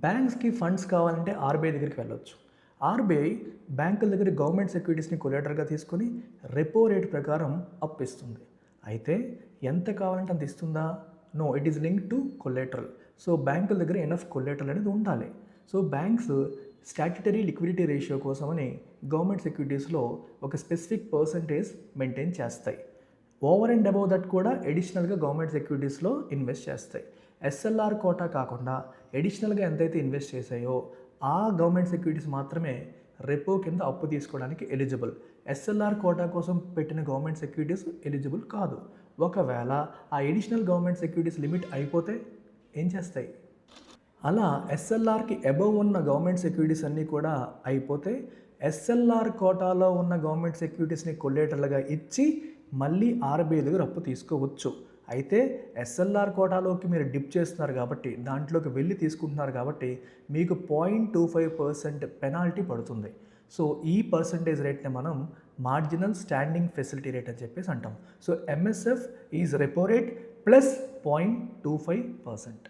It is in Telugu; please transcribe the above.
బ్యాంక్స్కి ఫండ్స్ కావాలంటే ఆర్బీఐ దగ్గరికి వెళ్ళొచ్చు. ఆర్బీఐ బ్యాంకుల దగ్గర గవర్నమెంట్ సెక్యూరిటీస్ని కొలేటర్గా తీసుకొని రెపో రేట్ ప్రకారం అప్పు ఇస్తుంది. అయితే ఎంత కావాలంటే అంత ఇస్తుందా? No, it is link to collateral. So బ్యాంకుల దగ్గర ఎనఫ్ కొలేటరల్ అనేది ఉండాలి. So banks statutory liquidity ratio కోసమని గవర్నమెంట్ సెక్యూరిటీస్లో ఒక స్పెసిఫిక్ పర్సంటేజ్ మెయింటైన్ చేస్తాయి. ఓవర్ అండ్ అబౌవ్ దట్ కూడా ఎడిషనల్గా గవర్నమెంట్ సెక్యూరిటీస్లో ఇన్వెస్ట్ చేస్తాయి. ఎస్ఎల్ఆర్ కోటా కాకుండా ఎడిషనల్గా ఎంతైతే ఇన్వెస్ట్ చేశాయో ఆ గవర్నమెంట్ సెక్యూరిటీస్ మాత్రమే రెపో కింద అప్పు తీసుకోవడానికి ఎలిజిబుల్. ఎస్ఎల్ఆర్ కోటా కోసం పెట్టిన గవర్నమెంట్ సెక్యూరిటీస్ ఎలిజిబుల్ కాదు. ఒకవేళ ఆ ఎడిషనల్ గవర్నమెంట్ సెక్యూరిటీస్ లిమిట్ అయిపోతే ఏం చేస్తాయి? అలా ఎస్ఎల్ఆర్కి అబవ్ ఉన్న గవర్నమెంట్ సెక్యూరిటీస్ అన్నీ కూడా అయిపోతే ఎస్ఎల్ఆర్ కోటాలో ఉన్న గవర్నమెంట్ సెక్యూరిటీస్ని కొలేటర్లుగా ఇచ్చి మళ్ళీ ఆర్బీఐ దగ్గర అప్పు తీసుకోవచ్చు. అయితే ఎస్ఎల్ఆర్ కోటాలోకి మీరు డిప్ చేస్తున్నారు కాబట్టి, దాంట్లోకి వెళ్ళి తీసుకుంటున్నారు కాబట్టి మీకు 0.25% పెనాల్టీ పడుతుంది. సో ఈ పర్సంటేజ్ రేట్ని మనం మార్జినల్ స్టాండింగ్ ఫెసిలిటీ రేట్ అని చెప్పేసి అంటాం. So MSF is repo rate plus 0.25%.